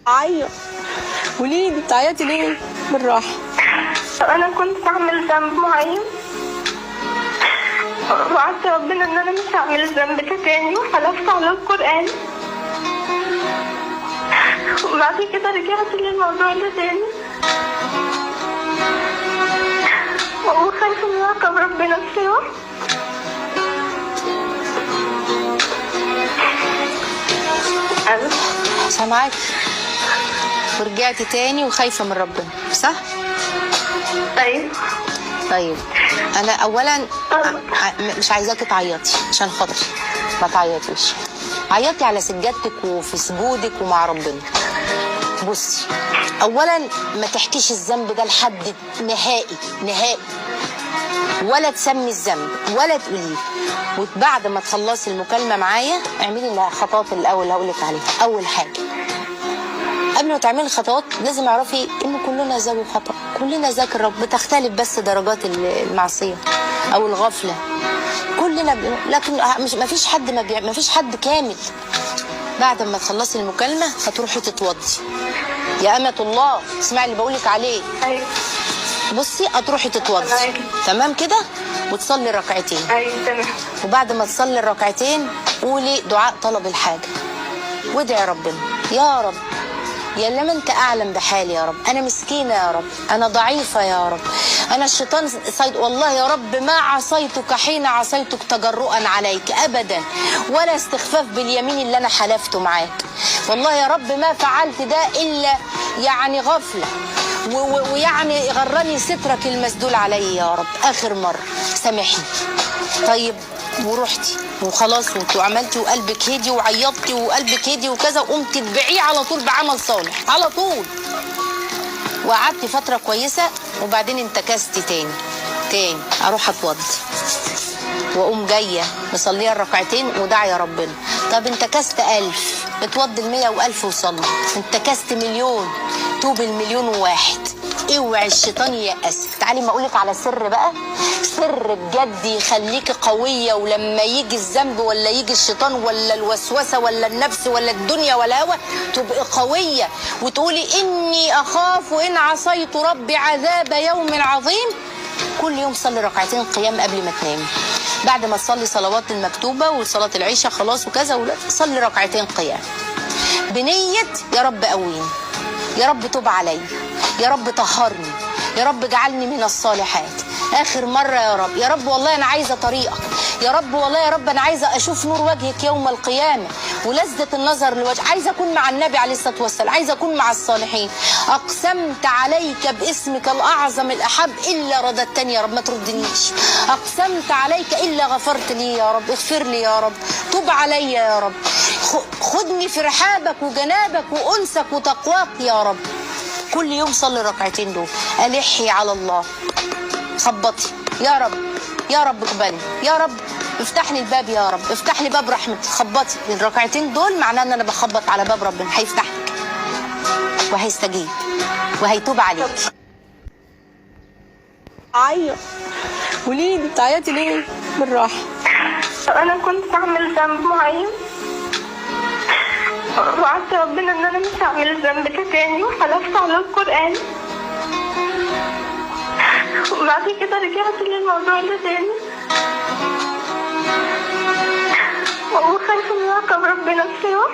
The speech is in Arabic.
عيط. قولي لي بتعيطي ليه؟ بالراحه. انا كنت بعمل ذنب معين وعدت ربنا ان انا مش هعمل الذنب ده تاني وحلفت على القرآن، وبعد كده رجعت للموضوع ده تاني وخايفة من عقاب ربنا بسوا. سامعاك. ورجعتي تاني وخايفه من ربنا، صح؟ ايوه. طيب انا اولا مش عايزاكي تعيطي عشان خاطري، ما تعيطيش. عيطي على سجادتك وفي سجودك ومع ربنا. بصي، اولا ما تحكيش الذنب ده لحد نهائي نهائي، ولا تسمي الذنب ولا تقوليه. وبعد ما تخلصي المكالمه معايا اعملي الخطوات الاول اللي هقولك عليها. اول حاجه قبل ما تعملي الخطوات لازم اعرفي ان كلنا ذوي خطأ، كلنا ذاك الرب، بتختلف بس درجات المعصيه او الغفله. كلنا لكن ما فيش حد كامل. بعد ما تخلصي المكالمه هتروحي تتوضي يا أمة الله، اسمعي اللي بقولك عليه. ايوه. بصي هتروحي تتوضي، تمام كده، وتصلي ركعتين. ايوه تمام. وبعد ما تصلي الركعتين قولي دعاء طلب الحاجه وادعي ربنا. يا رب، يا لما انت اعلم بحالي يا رب، انا مسكينه يا رب، انا ضعيفه يا رب، انا الشيطان والله يا رب ما عصيتك حين عصيتك تجرؤا عليك ابدا، ولا استخفاف باليمين اللي انا حلفته معاك. والله يا رب ما فعلت ده الا يعني غفله، ويعني غرني سترك المسدول علي يا رب، اخر مره سامحني. طيب ورحتي وخلاص وعملتي وقلبك هدي وعيطتي وقلبك هدي وكذا، وقمتي تبيعيه على طول بعمل صالح على طول، وقعدتي فتره كويسه، وبعدين انتكستي تاني اروح اتوضي واقوم جايه مصليه الركعتين وداعيه ربنا. طب انتكست 1000 اتوضي ال100 و1000 وصلي. انتكست مليون توب ال1,000,001. اوعي الشيطان ييأسك. تعالي ما اقولك على سر بقى، سر بجد يخليكي قويه، ولما يجي الذنب ولا يجي الشيطان ولا الوسوسه ولا النفس ولا الدنيا ولا هوا تبقي قويه وتقولي اني اخاف ان عصيت ربي عذاب يوم عظيم. كل يوم صلي ركعتين قيام قبل ما تنامي. بعد ما تصلي صلوات المكتوبه وصلاه العشاء خلاص وكذا، صلي ركعتين قيام بنيه يا رب قويني، يا رب توب علي، يا رب طهرني، يا رب اجعلني من الصالحات. اخر مره يا رب، يا رب والله انا عايزه طريقك، يا رب والله يا رب انا عايزه اشوف نور وجهك يوم القيامه ولذة النظر لوجه، عايزه اكون مع النبي عليه الصلاه والسلام، عايزه اكون مع الصالحين. اقسمت عليك باسمك الاعظم الاحب الا رددتني يا رب، ما تردنيش. اقسمت عليك الا غفرت لي يا رب، اغفر لي يا رب، توب علي يا رب، خدني في رحابك وجنابك وانسك وتقواك يا رب. كل يوم صلي الركعتين دول، الحي على الله، خبطي يا رب، يا رب اقبلني، يا رب افتح لي الباب، يا رب افتح لي باب رحمتك. خبطي الركعتين دول معناه ان انا بخبط على باب ربنا، هيفتح لك وهيستجيب وهيتوب عليك. عيط. قولي لي بتعيطي ليه؟ بالراحه. انا كنت بعمل ذنب معين وعدت ربنا ان انا مش هعمل الذنب ده تاني وحلفت على القرآن، وبعد كده رجعت للموضوع ده تاني وخايفة من عقاب ربنا بسوا.